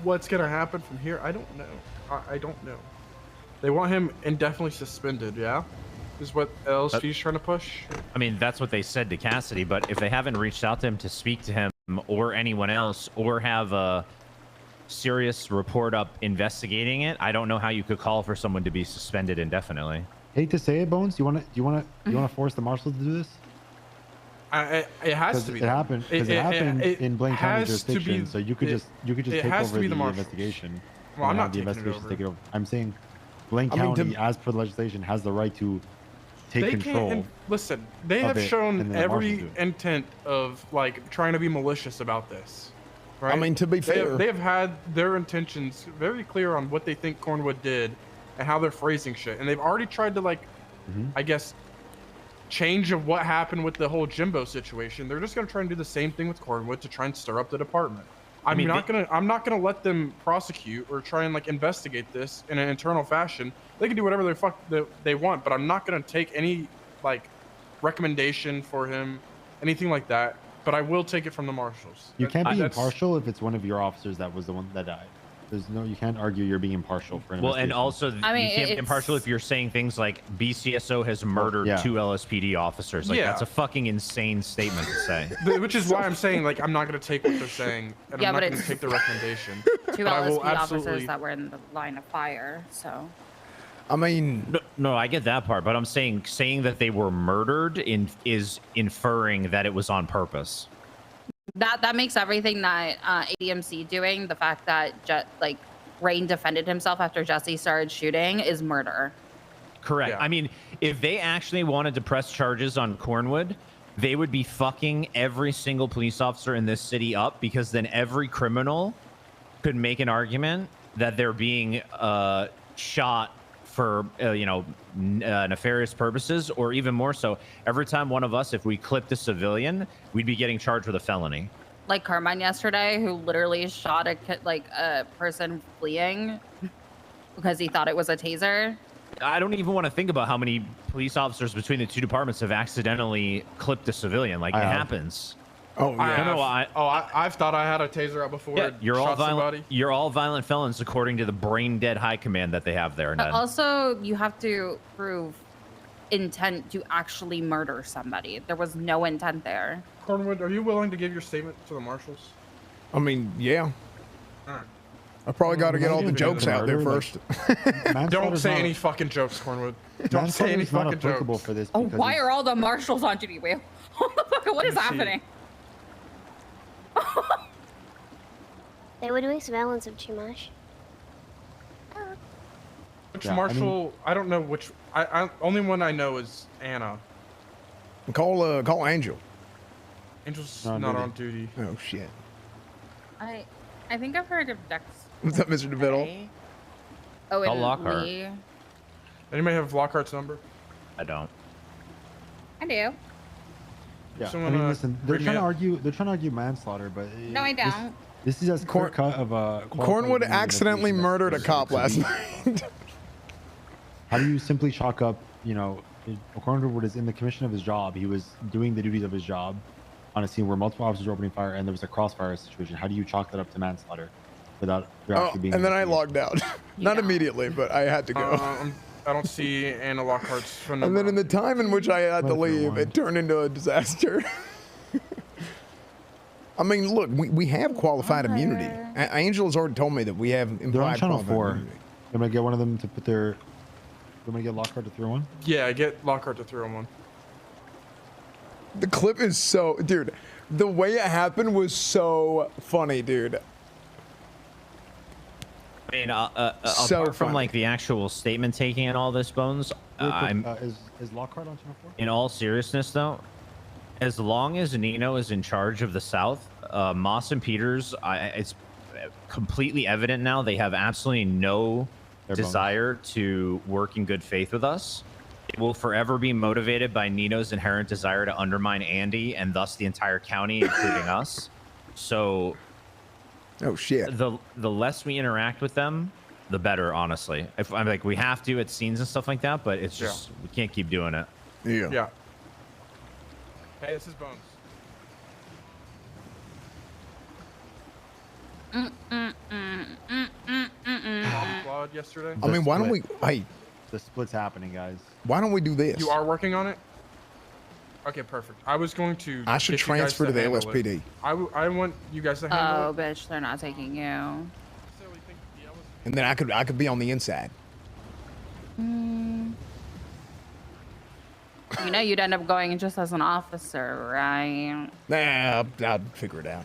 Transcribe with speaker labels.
Speaker 1: what's gonna happen from here, I don't know. I don't know. They want him indefinitely suspended, yeah? Is what LSP's trying to push?
Speaker 2: I mean, that's what they said to Cassidy, but if they haven't reached out to him to speak to him or anyone else or have a serious report up investigating it, I don't know how you could call for someone to be suspended indefinitely.
Speaker 3: Hate to say it, Bones. Do you want to force the marshals to do this?
Speaker 1: It has to be.
Speaker 3: It happened. Because it happened in Blaine County jurisdiction, so you could just take over the investigation.
Speaker 1: Well, I'm not
Speaker 3: the
Speaker 1: taking
Speaker 3: investigation
Speaker 1: it
Speaker 3: take it over. I'm saying Blaine County, as per the legislation, has the right to take control.
Speaker 1: Listen, they have shown every intent of like trying to be malicious about this. Right?
Speaker 4: I mean, to be fair,
Speaker 1: they have had their intentions very clear on what they think Cornwood did and how they're phrasing shit, and they've already tried to like, I guess, change of what happened with the whole Jimbo situation. They're just gonna try and do the same thing with Cornwood to try and stir up the department. I'm not gonna let them prosecute or try and like investigate this in an internal fashion. They can do whatever they want, but I'm not gonna take any like recommendation for him, anything like that. But I will take it from the marshals.
Speaker 3: You can't be impartial if it's one of your officers that was the one that died. You can't argue you're being impartial for an
Speaker 2: and also you can't be impartial if you're saying things like BCSO has murdered 2 LSPD officers. Like that's a fucking insane statement to say.
Speaker 1: Which is why I'm saying like I'm not going to take what they're saying, and I'm not going to take the recommendation.
Speaker 5: 2 LSPD officers that were in the line of fire. So.
Speaker 4: I mean,
Speaker 2: no, I get that part, but I'm saying that they were murdered is inferring that it was on purpose.
Speaker 5: That makes everything that ADMC doing, the fact that Rain defended himself after Jesse started shooting, is murder.
Speaker 2: Correct. Yeah. I mean, if they actually wanted to press charges on Cornwood, they would be fucking every single police officer in this city up, because then every criminal could make an argument that they're being shot for nefarious purposes, or even more so, every time one of us, if we clipped a civilian, we'd be getting charged with a felony.
Speaker 5: Like Carmine yesterday, who literally shot a person fleeing because he thought it was a taser.
Speaker 2: I don't even want to think about how many police officers between the 2 departments have accidentally clipped a civilian. Like, it happens.
Speaker 4: Oh yeah.
Speaker 1: I've thought I had a taser out before.
Speaker 2: Yeah, you're all violent. You're all violent felons, according to the brain dead high command that they have there.
Speaker 5: But also, you have to prove intent to actually murder somebody. There was no intent there.
Speaker 1: Cornwood, are you willing to give your statement to the marshals?
Speaker 4: I mean, yeah. I probably got to get all the jokes out there first.
Speaker 1: Don't say any fucking jokes, Cornwood. Don't say any fucking jokes.
Speaker 3: For this
Speaker 5: why are all the marshals on duty? What is happening?
Speaker 6: They were doing surveillance of Chumash.
Speaker 1: Which marshal? I don't know which. I only one I know is Anna.
Speaker 4: Call Angel.
Speaker 1: Angel's not on duty.
Speaker 4: Oh shit.
Speaker 5: I think I've heard of Dex.
Speaker 4: What's up, Mr. DeVittle?
Speaker 5: Oh, and
Speaker 2: Lockhart.
Speaker 5: Lee.
Speaker 1: Anybody have Lockhart's number?
Speaker 2: I don't.
Speaker 5: I do.
Speaker 3: Yeah, I mean, listen, they're trying to argue manslaughter, but
Speaker 5: no, I don't.
Speaker 3: This is as clear cut of a.
Speaker 4: Cornwood accidentally murdered a cop last night.
Speaker 3: How do you simply chalk up? Cornwood is in the commission of his job. He was doing the duties of his job on a scene where multiple officers were opening fire and there was a crossfire situation. How do you chalk that up to manslaughter without actually being?
Speaker 4: And then I logged out. Not immediately, but I had to go.
Speaker 1: I don't see Anna Lockhart's phone number.
Speaker 4: And then in the time in which I had to leave, it turned into a disaster. I mean, look, we have qualified immunity. Angel has already told me that we have implied.
Speaker 3: They're on channel 4.
Speaker 4: Immunity.
Speaker 3: I'm gonna get one of them to put their. I'm gonna get Lockhart to throw one.
Speaker 1: Yeah, get Lockhart to throw one.
Speaker 4: The clip is so, dude. The way it happened was so funny, dude.
Speaker 2: I mean, apart from like the actual statement taking and all this, Bones,
Speaker 3: is Lockhart on channel 4?
Speaker 2: In all seriousness, though, as long as Nino is in charge of the South, Moss and Peters, it's completely evident now they have absolutely no desire to work in good faith with us. It will forever be motivated by Nino's inherent desire to undermine Andy and thus the entire county, including us. So.
Speaker 4: Oh shit.
Speaker 2: The less we interact with them, the better, honestly. If I'm like, we have to at scenes and stuff like that, but it's just we can't keep doing it.
Speaker 1: Yeah. Hey, this is Bones. yesterday.
Speaker 4: I mean, why don't we?
Speaker 3: split.
Speaker 4: Hey,
Speaker 3: The split's happening, guys.
Speaker 4: why don't we do this?
Speaker 1: You are working on it? Okay, perfect. I was going to.
Speaker 4: I should
Speaker 1: get you guys
Speaker 4: transfer to the
Speaker 1: handle it.
Speaker 4: LSPD.
Speaker 1: I want you guys to handle
Speaker 5: Oh,
Speaker 1: it.
Speaker 5: bitch, they're not taking you.
Speaker 4: And then I could be on the inside.
Speaker 5: You know, you'd end up going just as an officer, right?
Speaker 4: Nah, I'll figure it out.